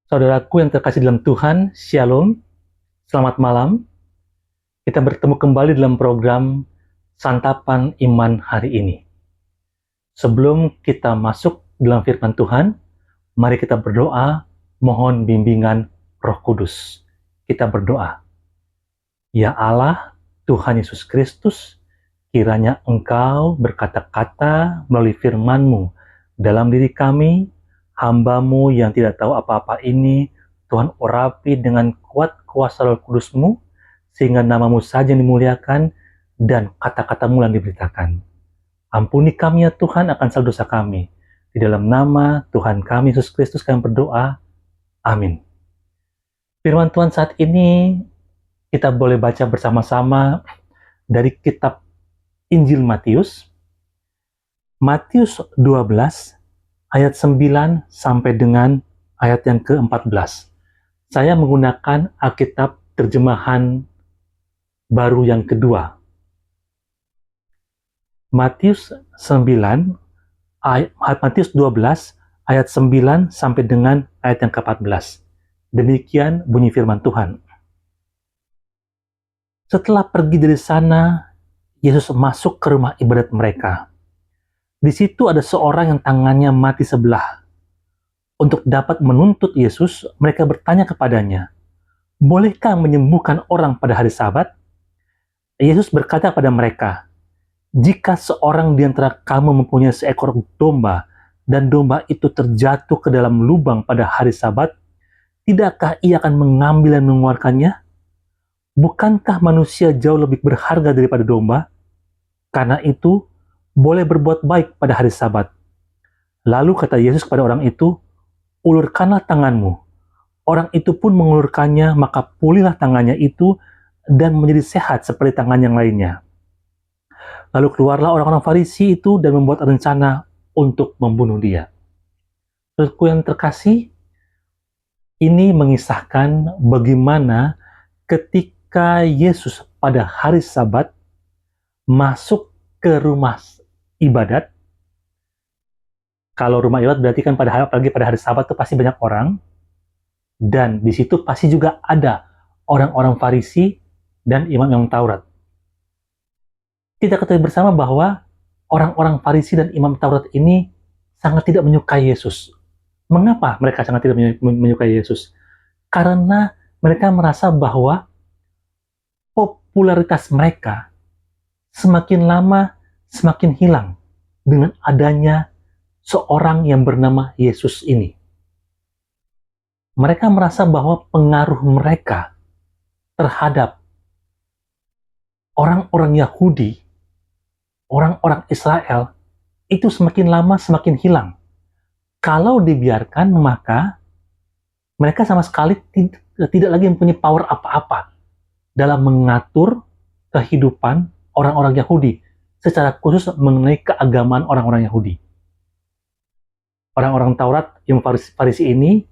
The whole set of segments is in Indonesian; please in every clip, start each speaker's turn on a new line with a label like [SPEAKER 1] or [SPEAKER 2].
[SPEAKER 1] Saudaraku yang terkasih dalam Tuhan, Shalom, selamat malam. Kita bertemu kembali dalam program Santapan Iman hari ini. Sebelum kita masuk dalam firman Tuhan, mari kita berdoa, mohon bimbingan Roh Kudus. Kita berdoa. Ya Allah, Tuhan Yesus Kristus, kiranya Engkau berkata-kata melalui firman-Mu dalam diri kami, hamba-Mu yang tidak tahu apa-apa ini, Tuhan urapi dengan kuat kuasa Roh Kudus-Mu, sehingga nama-Mu saja yang dimuliakan, dan kata-kata-Mu yang diberitakan. Ampuni kami ya Tuhan akan segala dosa kami. Di dalam nama Tuhan kami Yesus Kristus kami berdoa. Amin. Firman Tuhan saat ini kita boleh baca bersama-sama dari kitab Injil Matius 12 ayat 9 sampai dengan ayat yang ke-14. Saya menggunakan Alkitab terjemahan baru yang kedua. Matius 12 ayat 9 sampai dengan ayat yang ke-14. Demikian bunyi firman Tuhan. Setelah pergi dari sana, Yesus masuk ke rumah ibadat mereka. Di situ ada seorang yang tangannya mati sebelah. Untuk dapat menuntut Yesus, mereka bertanya kepadanya, "Bolehkah menyembuhkan orang pada hari Sabat?" Yesus berkata kepada mereka, "Jika seorang di antara kamu mempunyai seekor domba, dan domba itu terjatuh ke dalam lubang pada hari Sabat, tidakkah ia akan mengambil dan mengeluarkannya? Bukankah manusia jauh lebih berharga daripada domba? Karena itu, boleh berbuat baik pada hari Sabat." Lalu kata Yesus kepada orang itu, "Ulurkanlah tanganmu." Orang itu pun mengulurkannya, maka pulihlah tangannya itu dan menjadi sehat seperti tangan yang lainnya. Lalu keluarlah orang-orang Farisi itu dan membuat rencana untuk membunuh dia. Saudaraku yang terkasih, ini mengisahkan bagaimana ketika Yesus pada hari Sabat masuk ke rumah ibadat. Kalau rumah ibadat berarti kan apalagi pada hari Sabat itu pasti banyak orang, dan di situ pasti juga ada orang-orang Farisi dan imam-imam Taurat. Kita ketahui bersama bahwa orang-orang Farisi dan imam Taurat ini sangat tidak menyukai Yesus. Mengapa mereka sangat tidak menyukai Yesus? Karena mereka merasa bahwa popularitas mereka semakin lama semakin hilang dengan adanya seorang yang bernama Yesus ini. Mereka merasa bahwa pengaruh mereka terhadap orang-orang Yahudi, orang-orang Israel, itu semakin lama semakin hilang. Kalau dibiarkan, maka mereka sama sekali tidak lagi mempunyai power apa-apa dalam mengatur kehidupan orang-orang Yahudi, secara khusus mengenai keagamaan orang-orang Yahudi. Orang-orang Taurat yang Farisi ini,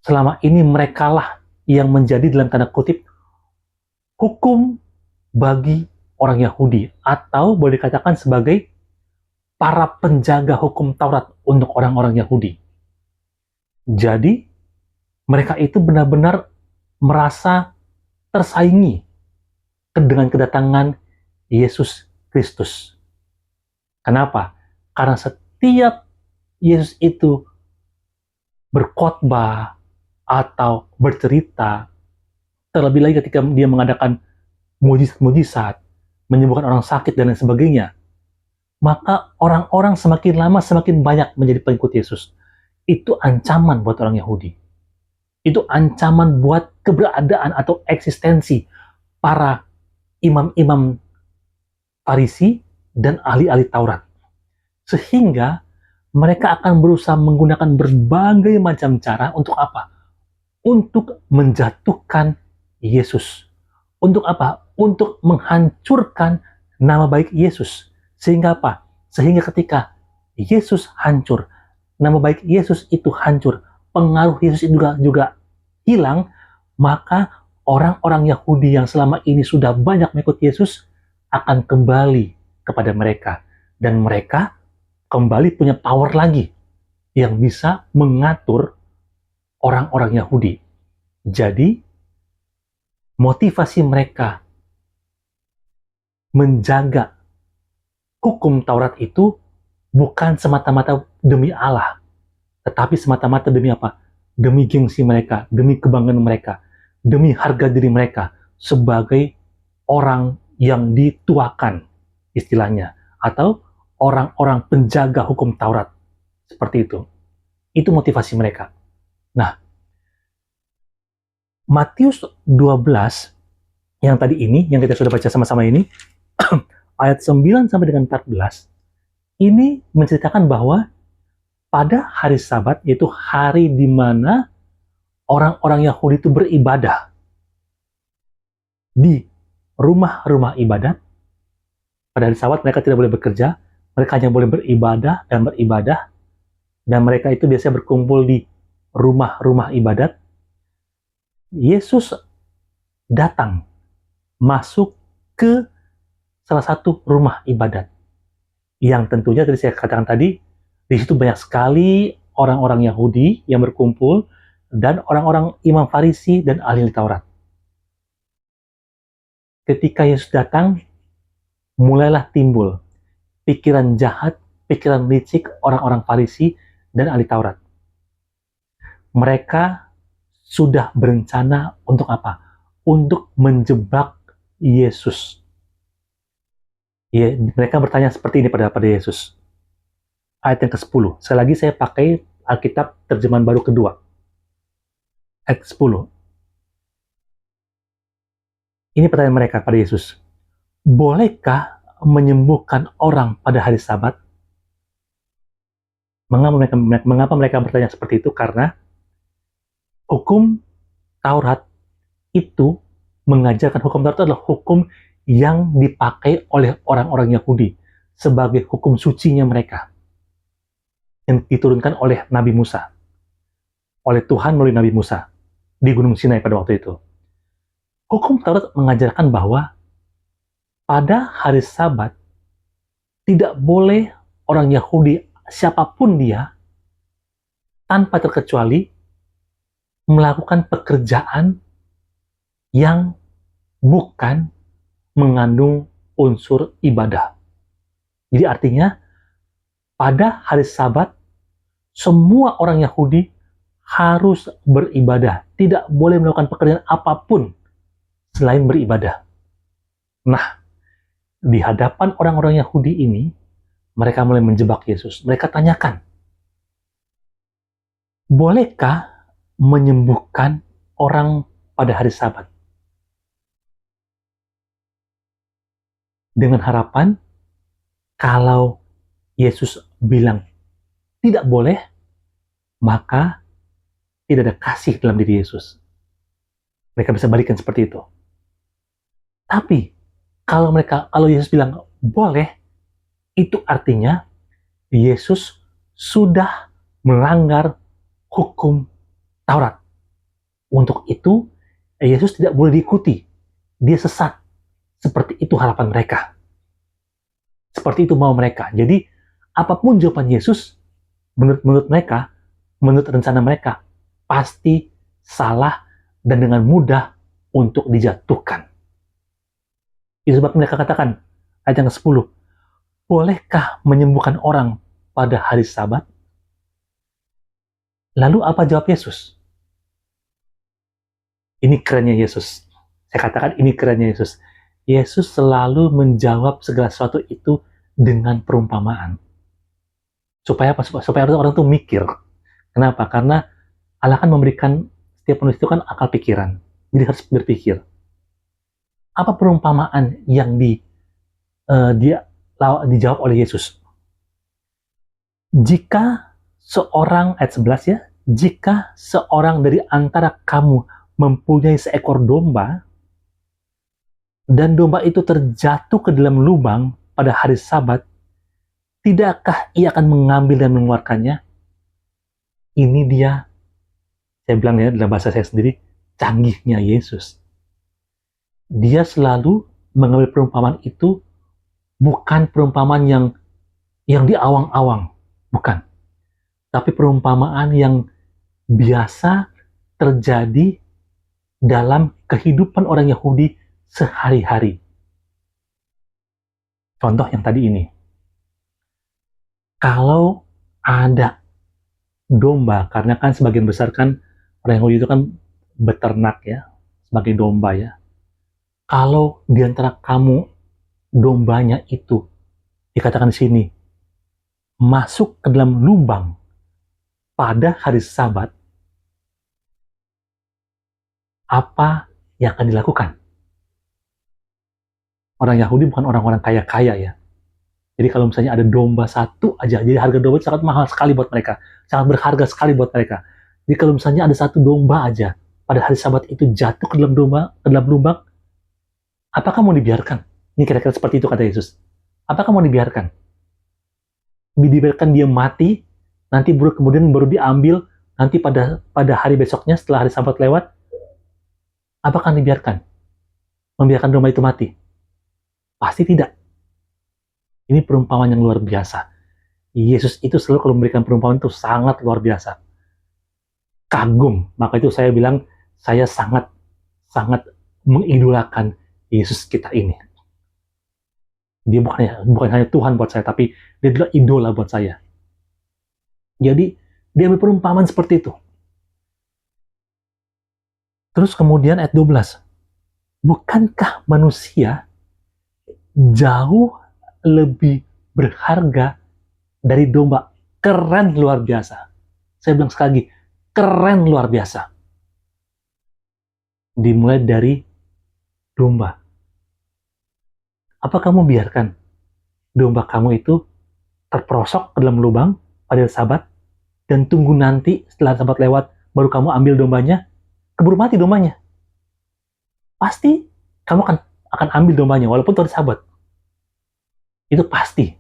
[SPEAKER 1] selama ini merekalah yang menjadi dalam tanda kutip hukum bagi orang Yahudi, atau boleh dikatakan sebagai para penjaga hukum Taurat untuk orang-orang Yahudi. Jadi, mereka itu benar-benar merasa tersaingi dengan kedatangan Yesus Kristus. Kenapa? Karena setiap Yesus itu berkhotbah atau bercerita, terlebih lagi ketika dia mengadakan mujizat-mujizat, menyembuhkan orang sakit dan lain sebagainya, maka orang-orang semakin lama semakin banyak menjadi pengikut Yesus. Itu ancaman buat orang Yahudi. Itu ancaman buat keberadaan atau eksistensi para imam-imam Farisi dan ahli-ahli Taurat. Sehingga mereka akan berusaha menggunakan berbagai macam cara untuk apa? Untuk menjatuhkan Yesus. Untuk apa? Untuk menghancurkan nama baik Yesus. Sehingga apa? Sehingga ketika Yesus hancur, nama baik Yesus itu hancur, pengaruh Yesus itu juga hilang, maka orang-orang Yahudi yang selama ini sudah banyak mengikut Yesus akan kembali kepada mereka. Dan mereka kembali punya power lagi yang bisa mengatur orang-orang Yahudi. Jadi, motivasi mereka menjaga hukum Taurat itu bukan semata-mata demi Allah, tetapi semata-mata demi apa? Demi gengsi mereka, demi kebanggaan mereka, demi harga diri mereka sebagai orang yang dituakan, istilahnya, atau orang-orang penjaga hukum Taurat. Seperti itu. Itu motivasi mereka. Nah, Matius 12 yang tadi ini, yang kita sudah baca sama-sama ini, ayat 9 sampai dengan 14, ini menceritakan bahwa pada hari Sabat, yaitu hari di mana orang-orang Yahudi itu beribadah di rumah-rumah ibadat. Pada hari Sabat mereka tidak boleh bekerja, mereka hanya boleh beribadah, dan mereka itu biasanya berkumpul di rumah-rumah ibadat. Yesus datang, masuk ke salah satu rumah ibadat, yang tentunya tadi saya katakan tadi, di situ banyak sekali orang-orang Yahudi yang berkumpul, dan orang-orang imam Farisi dan ahli Taurat. Ketika Yesus datang, mulailah timbul pikiran jahat, pikiran licik orang-orang Farisi dan ahli Taurat. Mereka sudah berencana untuk apa? Untuk menjebak Yesus. Ya, mereka bertanya seperti ini pada Yesus. Ayat yang ke-10. Sekali lagi saya pakai Alkitab terjemahan baru kedua. Ayat 10. Ini pertanyaan mereka pada Yesus. Bolehkah menyembuhkan orang pada hari Sabat? Mengapa mereka bertanya seperti itu? Karena hukum Taurat itu mengajarkan, hukum Taurat adalah hukum yang dipakai oleh orang-orang Yahudi sebagai hukum sucinya mereka, yang diturunkan oleh Nabi Musa, oleh Tuhan melalui Nabi Musa di Gunung Sinai pada waktu itu. Hukum Taurat mengajarkan bahwa pada hari Sabat tidak boleh orang Yahudi, siapapun dia, tanpa terkecuali melakukan pekerjaan yang bukan mengandung unsur ibadah. Jadi artinya, pada hari Sabat, semua orang Yahudi harus beribadah. Tidak boleh melakukan pekerjaan apapun selain beribadah. Nah, di hadapan orang-orang Yahudi ini, mereka mulai menjebak Yesus. Mereka tanyakan, bolehkah menyembuhkan orang pada hari Sabat? Dengan harapan, kalau Yesus bilang tidak boleh, maka tidak ada kasih dalam diri Yesus. Mereka bisa balikan seperti itu. Tapi, kalau Yesus bilang boleh, itu artinya Yesus sudah melanggar hukum Taurat. Untuk itu, Yesus tidak boleh diikuti. Dia sesat. Seperti itu harapan mereka. Seperti itu mau mereka. Jadi, apapun jawaban Yesus, menurut mereka, menurut rencana mereka, pasti salah dan dengan mudah untuk dijatuhkan. Itu sebab mereka katakan, ayat yang ke-10, bolehkah menyembuhkan orang pada hari Sabat? Lalu apa jawab Yesus? Ini kerennya Yesus. Saya katakan ini kerennya Yesus. Yesus selalu menjawab segala sesuatu itu dengan perumpamaan. Supaya apa? Supaya orang itu mikir. Kenapa? Karena Allah kan memberikan, setiap manusia itu kan akal pikiran. Jadi harus berpikir. Apa perumpamaan yang dijawab oleh Yesus? Jika seorang, ayat 11 ya, jika seorang dari antara kamu mempunyai seekor domba, dan domba itu terjatuh ke dalam lubang pada hari Sabat, tidakkah ia akan mengambil dan mengeluarkannya? Ini dia, saya bilang ya dalam bahasa saya sendiri, canggihnya Yesus. Dia selalu mengambil perumpamaan itu bukan perumpamaan yang diawang-awang, bukan. Tapi perumpamaan yang biasa terjadi dalam kehidupan orang Yahudi sehari-hari. Contoh yang tadi ini. Kalau ada domba, karena kan sebagian besar kan orang Yahudi itu kan beternak ya, sebagai domba ya. Kalau di antara kamu dombanya itu, dikatakan di sini, masuk ke dalam lubang pada hari Sabat, apa yang akan dilakukan? Orang Yahudi bukan orang-orang kaya-kaya ya. Jadi kalau misalnya ada domba satu aja, jadi harga domba itu sangat mahal sekali buat mereka, sangat berharga sekali buat mereka. Jadi kalau misalnya ada satu domba aja pada hari Sabat itu jatuh ke dalam lubang, apakah mau dibiarkan? Ini kira-kira seperti itu kata Yesus. Apakah mau dibiarkan? Dibiarkan dia mati, nanti kemudian baru diambil, nanti pada hari besoknya setelah hari Sabat lewat, apakah dibiarkan? Membiarkan domba itu mati? Pasti tidak. Ini perumpamaan yang luar biasa. Yesus itu selalu kalau memberikan perumpamaan itu sangat luar biasa. Kagum. Maka itu saya bilang, saya sangat mengidolakan Yesus kita ini. Dia bukan hanya Tuhan buat saya, tapi dia adalah idola buat saya. Jadi, dia ambil perumpamaan seperti itu. Terus kemudian ayat 12. Bukankah manusia jauh lebih berharga dari domba? Keren luar biasa. Saya bilang sekali lagi, keren luar biasa. Dimulai dari domba. Apa kamu biarkan domba kamu itu terperosok ke dalam lubang pada Sabat dan tunggu nanti setelah Sabat lewat baru kamu ambil dombanya? Keburu mati dombanya. Pasti kamu akan ambil dombanya walaupun itu hari Sabat. Itu pasti.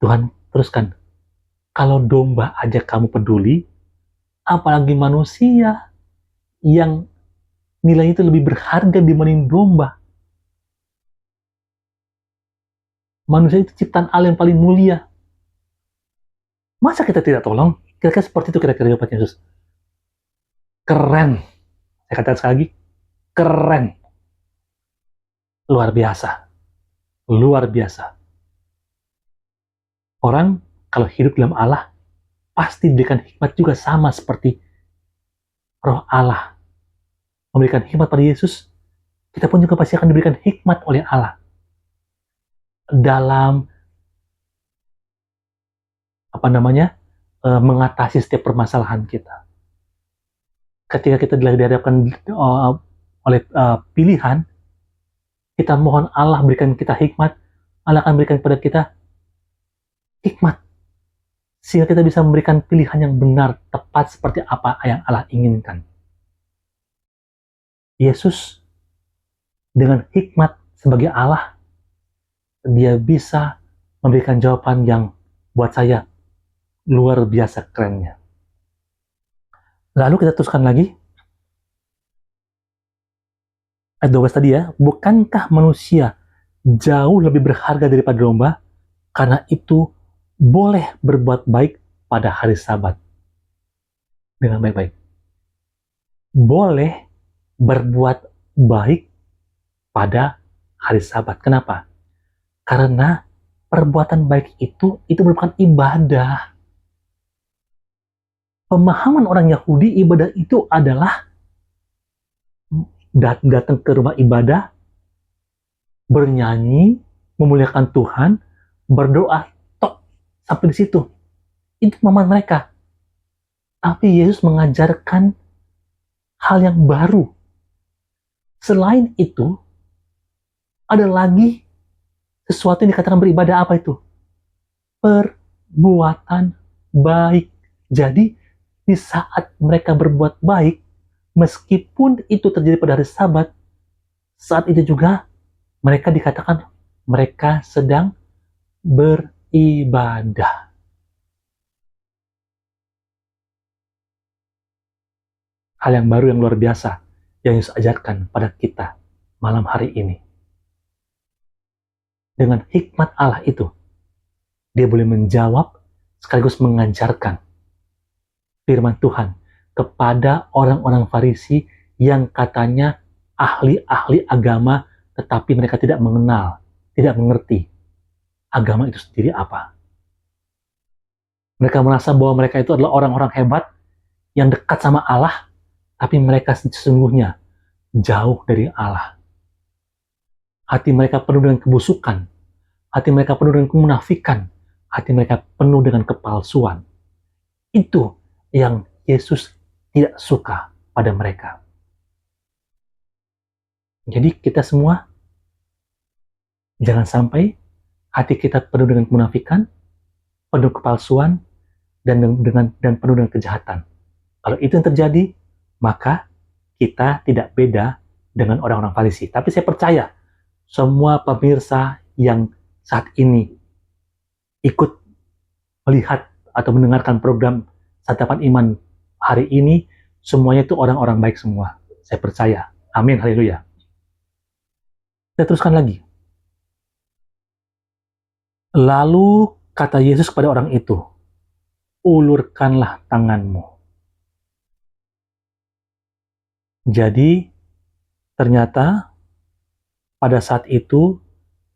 [SPEAKER 1] Tuhan teruskan, kalau domba aja kamu peduli, apalagi manusia yang nilainya itu lebih berharga dibanding domba. Manusia itu ciptaan Allah yang paling mulia. Masa kita tidak tolong? Kira-kira seperti itu kira-kira jawaban Yesus. Keren. Saya katakan sekali lagi, keren. Luar biasa. Luar biasa. Orang kalau hidup dalam Allah, pasti diberikan hikmat juga sama seperti Roh Allah memberikan hikmat pada Yesus, kita pun juga pasti akan diberikan hikmat oleh Allah dalam mengatasi setiap permasalahan kita. Ketika kita dihadapkan oleh pilihan, kita mohon Allah berikan kita hikmat, Allah akan berikan kepada kita hikmat sehingga kita bisa memberikan pilihan yang benar, tepat seperti apa yang Allah inginkan. Yesus dengan hikmat sebagai Allah, dia bisa memberikan jawaban yang buat saya luar biasa kerennya. Lalu kita teruskan lagi ayat 12 tadi ya, bukankah manusia jauh lebih berharga daripada domba? Karena itu boleh berbuat baik pada hari Sabat dengan baik-baik. Boleh berbuat baik pada hari Sabat. Kenapa? Karena perbuatan baik itu merupakan ibadah. Pemahaman orang Yahudi, ibadah itu adalah datang ke rumah ibadah, bernyanyi, memuliakan Tuhan, berdoa, tok, sampai di situ. Itu pemahaman mereka. Tapi Yesus mengajarkan hal yang baru. Selain itu, ada lagi sesuatu yang dikatakan beribadah, apa itu? Perbuatan baik. Jadi, di saat mereka berbuat baik, meskipun itu terjadi pada hari Sabat, saat itu juga mereka dikatakan mereka sedang beribadah. Hal yang baru yang luar biasa yang Yesus ajarkan pada kita malam hari ini. Dengan hikmat Allah itu, dia boleh menjawab sekaligus mengajarkan firman Tuhan kepada orang-orang Farisi yang katanya ahli-ahli agama, tetapi mereka tidak mengenal, tidak mengerti agama itu sendiri apa. Mereka merasa bahwa mereka itu adalah orang-orang hebat yang dekat sama Allah, tapi mereka sesungguhnya jauh dari Allah. Hati mereka penuh dengan kebusukan, hati mereka penuh dengan kemunafikan, hati mereka penuh dengan kepalsuan. Itu yang Yesus tidak suka pada mereka. Jadi kita semua jangan sampai hati kita penuh dengan kemunafikan, penuh kepalsuan, dan penuh dengan kejahatan. Kalau itu yang terjadi, maka kita tidak beda dengan orang-orang Farisi. Tapi saya percaya semua pemirsa yang saat ini ikut melihat atau mendengarkan program Santapan Iman hari ini, semuanya itu orang-orang baik semua. Saya percaya. Amin. Haleluya. Saya teruskan lagi. Lalu kata Yesus kepada orang itu, ulurkanlah tanganmu. Jadi ternyata pada saat itu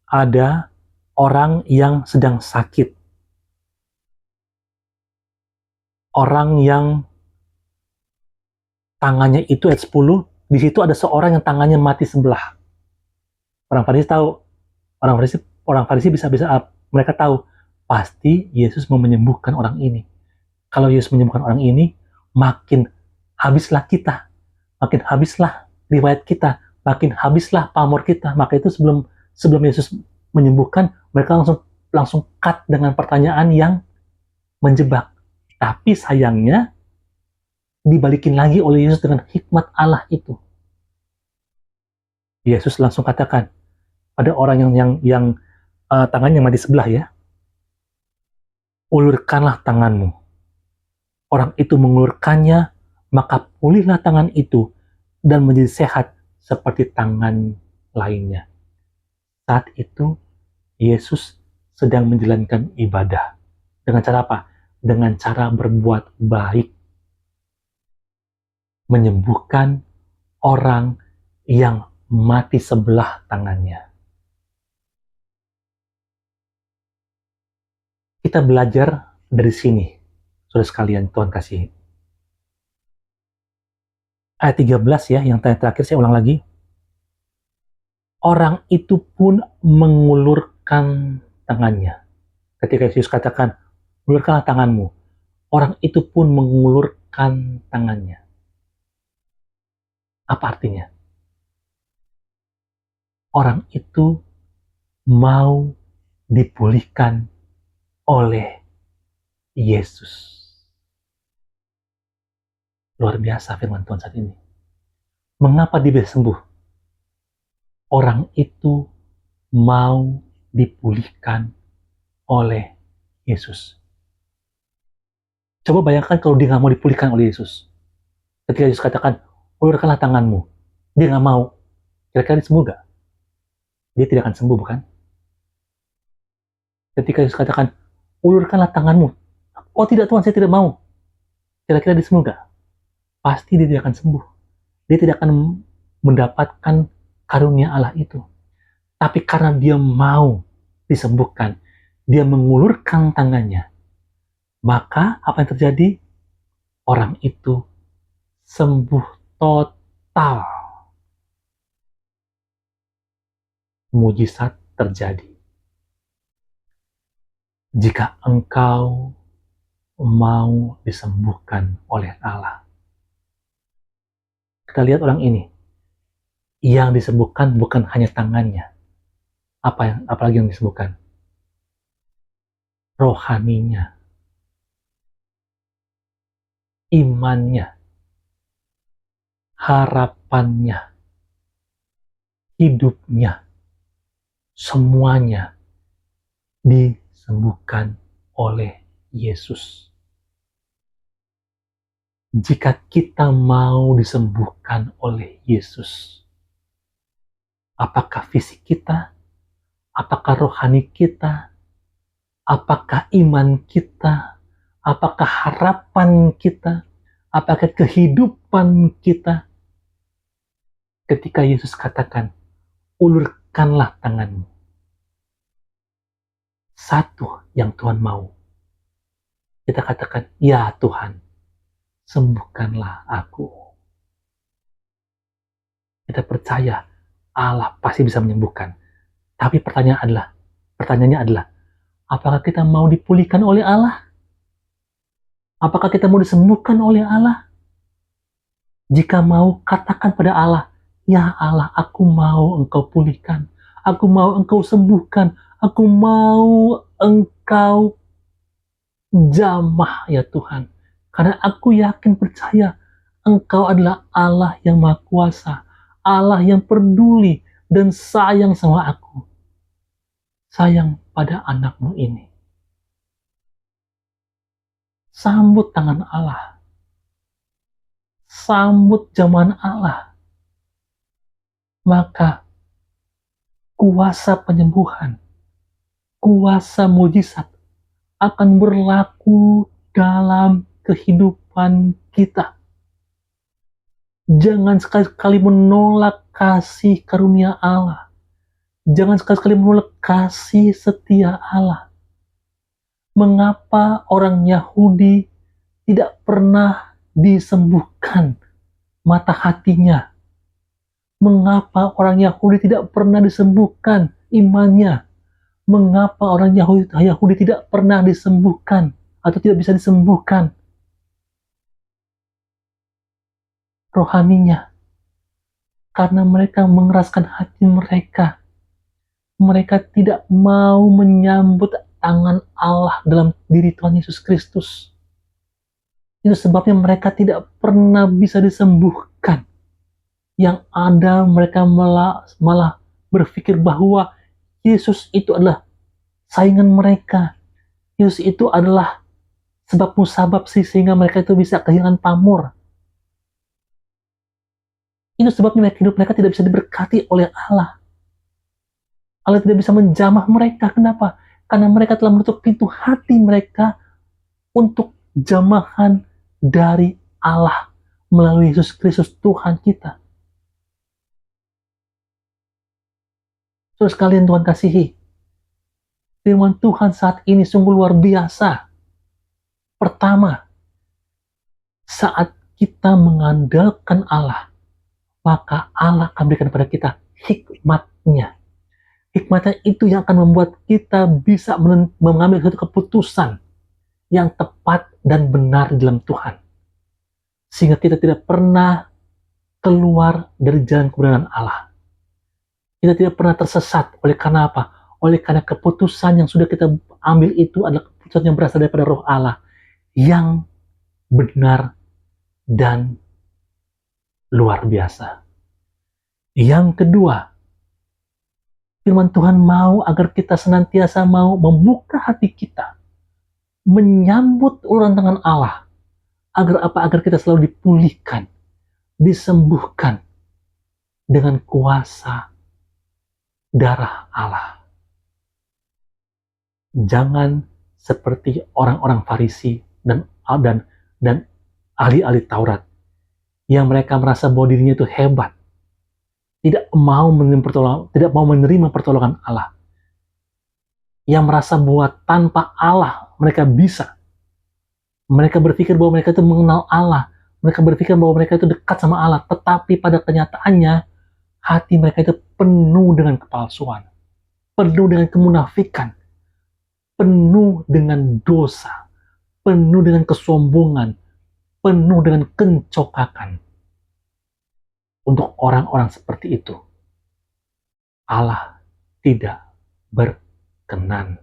[SPEAKER 1] ada orang yang sedang sakit. Orang yang tangannya itu ayat 10, di situ ada seorang yang tangannya mati sebelah. Orang Farisi tahu, orang Farisi bisa mereka tahu pasti Yesus mau menyembuhkan orang ini. Kalau Yesus menyembuhkan orang ini, makin habislah kita, makin habislah riwayat kita, makin habislah pamor kita. Maka itu sebelum Yesus menyembuhkan, mereka langsung cut dengan pertanyaan yang menjebak. Tapi sayangnya dibalikin lagi oleh Yesus dengan hikmat Allah itu. Yesus langsung katakan pada orang yang tangannya mati sebelah ya, ulurkanlah tanganmu. Orang itu mengulurkannya, maka pulihlah tangan itu dan menjadi sehat seperti tangan lainnya. Saat itu Yesus sedang menjalankan ibadah. Dengan cara apa? Dengan cara berbuat baik. Menyembuhkan orang yang mati sebelah tangannya. Kita belajar dari sini, saudara sekalian, Tuhan kasih. Ayat 13 ya, yang terakhir saya ulang lagi. Orang itu pun mengulurkan tangannya. Ketika Yesus katakan, ulurkanlah tanganmu. Orang itu pun mengulurkan tangannya. Apa artinya? Orang itu mau dipulihkan oleh Yesus. Luar biasa firman Tuhan saat ini. Mengapa dia bisa sembuh? Orang itu mau dipulihkan oleh Yesus. Coba bayangkan kalau dia nggak mau dipulihkan oleh Yesus. Ketika Yesus katakan, ulurkanlah tanganmu. Dia nggak mau. Kira-kira dia sembuh nggak? Dia tidak akan sembuh, bukan? Ketika Yesus katakan, ulurkanlah tanganmu. Oh tidak Tuhan, saya tidak mau. Kira-kira dia sembuh nggak? Pasti dia tidak akan sembuh. Dia tidak akan mendapatkan karunia Allah itu. Tapi karena dia mau disembuhkan, dia mengulurkan tangannya, maka apa yang terjadi? Orang itu sembuh total. Mujizat terjadi. Jika engkau mau disembuhkan oleh Allah. Kita lihat orang ini. Yang disembuhkan bukan hanya tangannya. Apalagi yang disembuhkan? Rohaninya. Imannya. Harapannya. Hidupnya. Semuanya disembuhkan oleh Yesus. Jika kita mau disembuhkan oleh Yesus, apakah fisik kita, apakah rohani kita, apakah iman kita, apakah harapan kita, Apakah kehidupan kita ketika Yesus katakan, ulurkanlah tanganmu. Satu yang Tuhan mau. Kita katakan, ya Tuhan, sembuhkanlah aku. Kita percaya Allah pasti bisa menyembuhkan. Tapi pertanyaannya adalah, apakah kita mau dipulihkan oleh Allah? Apakah kita mau disembuhkan oleh Allah? Jika mau, katakan pada Allah, ya Allah, aku mau Engkau pulihkan. Aku mau Engkau sembuhkan. Aku mau Engkau jamah ya Tuhan. Karena aku yakin percaya Engkau adalah Allah yang Maha Kuasa. Allah yang peduli dan sayang sama aku. Sayang pada anakmu ini. Sambut tangan Allah. Sambut zaman Allah. Maka kuasa penyembuhan, kuasa mujizat akan berlaku dalam kehidupan kita. Jangan sekali-kali menolak kasih karunia Allah. Jangan sekali-kali menolak kasih setia Allah. Mengapa orang Yahudi tidak pernah disembuhkan mata hatinya? Mengapa orang Yahudi tidak pernah disembuhkan imannya? Mengapa orang Yahudi tidak pernah disembuhkan atau tidak bisa disembuhkan rohaninya? Karena mereka mengeraskan hati mereka. Mereka tidak mau menyambut tangan Allah dalam diri Tuhan Yesus Kristus. Itu sebabnya mereka tidak pernah bisa disembuhkan. Yang ada mereka malah berpikir bahwa Yesus itu adalah saingan mereka. Yesus itu adalah sebab musabab sehingga mereka itu bisa kehilangan pamor. Itu sebabnya hidup mereka tidak bisa diberkati oleh Allah. Allah tidak bisa menjamah mereka. Kenapa? Karena mereka telah menutup pintu hati mereka untuk jamahan dari Allah melalui Yesus Kristus Tuhan kita. Saudara sekalian Tuhan kasihi, firman Tuhan saat ini sungguh luar biasa. Pertama, saat kita mengandalkan Allah, maka Allah akan berikan kepada kita hikmatnya. Hikmatnya itu yang akan membuat kita bisa mengambil suatu keputusan yang tepat dan benar di dalam Tuhan. Sehingga kita tidak pernah keluar dari jalan kebenaran Allah. Kita tidak pernah tersesat. Oleh karena apa? Oleh karena keputusan yang sudah kita ambil itu adalah keputusan yang berasal daripada Roh Allah yang benar dan luar biasa. Yang kedua, firman Tuhan mau agar kita senantiasa mau membuka hati kita, menyambut uluran tangan Allah. Agar apa? Agar kita selalu dipulihkan, disembuhkan dengan kuasa darah Allah. Jangan seperti orang-orang Farisi dan ahli-ahli Taurat yang mereka merasa bahwa dirinya itu hebat, tidak mau menerima pertolongan Allah, yang merasa bahwa tanpa Allah mereka bisa. Mereka berpikir bahwa mereka itu mengenal Allah, mereka berpikir bahwa mereka itu dekat sama Allah, tetapi pada kenyataannya hati mereka itu penuh dengan kepalsuan, penuh dengan kemunafikan, penuh dengan dosa, penuh dengan kesombongan, penuh dengan kencokakan. Untuk orang-orang seperti itu, Allah tidak berkenan.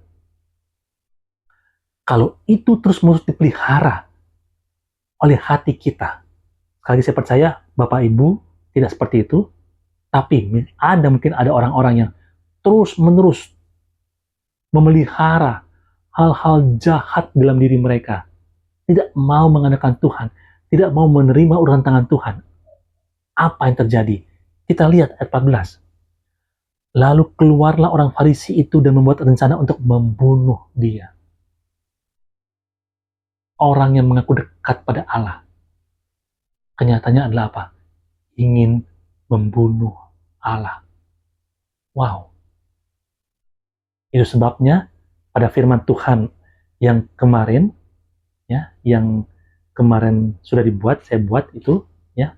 [SPEAKER 1] Kalau itu terus-menerus dipelihara oleh hati kita, sekali lagi saya percaya Bapak Ibu tidak seperti itu, tapi mungkin ada orang-orang yang terus-menerus memelihara hal-hal jahat dalam diri mereka, tidak mau mengandalkan Tuhan, tidak mau menerima urusan tangan Tuhan. Apa yang terjadi? Kita lihat ayat 14. Lalu keluarlah orang Farisi itu dan membuat rencana untuk membunuh dia. Orang yang mengaku dekat pada Allah, kenyataannya adalah apa? Ingin membunuh Allah. Wow. Itu sebabnya pada firman Tuhan yang kemarin, ya, yang kemarin sudah dibuat, saya buat itu, ya.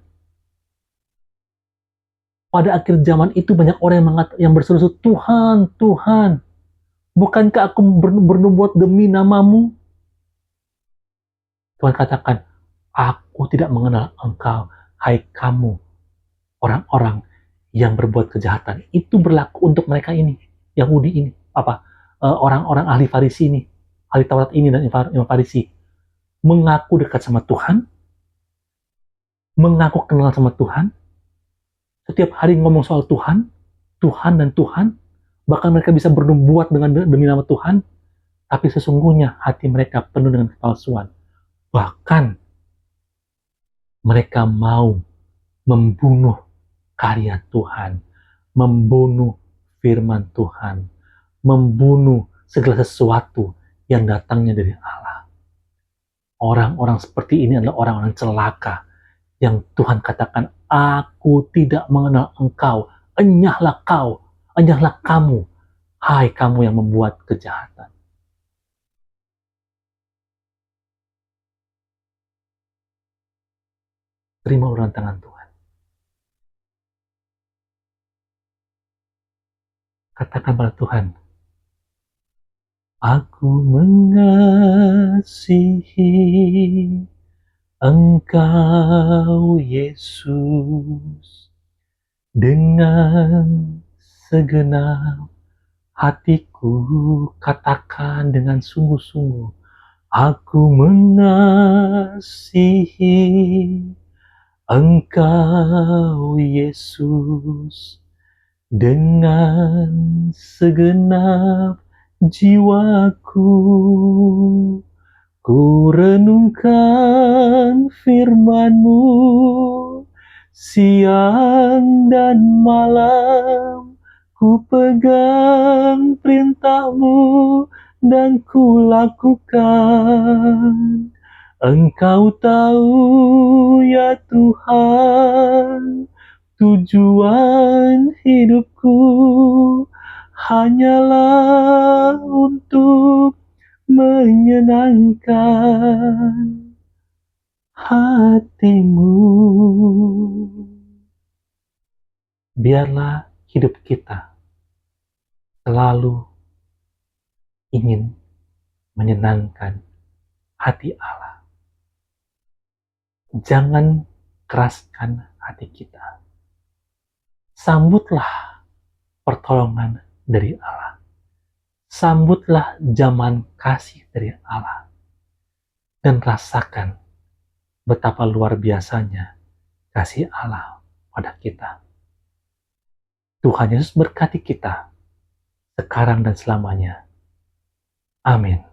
[SPEAKER 1] Pada akhir zaman itu banyak orang yang berseru-seru, Tuhan, Tuhan, bukankah aku bernubuat demi namamu? Tuhan katakan, aku tidak mengenal engkau, hai kamu, orang-orang yang berbuat kejahatan. Itu berlaku untuk mereka ini, Yahudi ini, orang-orang ahli Farisi ini, ahli Taurat ini dan Imam Farisi, mengaku dekat sama Tuhan, mengaku kenal sama Tuhan, setiap hari ngomong soal Tuhan, Tuhan dan Tuhan, bahkan mereka bisa bernubuat demi nama Tuhan, tapi sesungguhnya hati mereka penuh dengan kepalsuan. Bahkan mereka mau membunuh karya Tuhan, membunuh firman Tuhan, membunuh segala sesuatu yang datangnya dari Allah. Orang-orang seperti ini adalah orang-orang celaka yang Tuhan katakan, aku tidak mengenal engkau, enyahlah kau, enyahlah kamu, hai kamu yang membuat kejahatan. Terima uluran tangan Tuhan. Katakan pada Tuhan, aku mengasihi Engkau Yesus dengan segenap hatiku, katakan dengan sungguh-sungguh, aku mengasihi Engkau Yesus dengan segenap jiwaku. Ku renungkan firman-Mu siang dan malam, ku pegang perintah-Mu dan ku lakukan. Engkau tahu ya Tuhan, tujuan hidupku hanyalah untuk menyenangkan hati-Mu. Biarlah hidup kita selalu ingin menyenangkan hati Allah. Jangan keraskan hati kita. Sambutlah pertolongan dari Allah. Sambutlah zaman kasih dari Allah. Dan rasakan betapa luar biasanya kasih Allah pada kita. Tuhan Yesus berkati kita sekarang dan selamanya. Amin.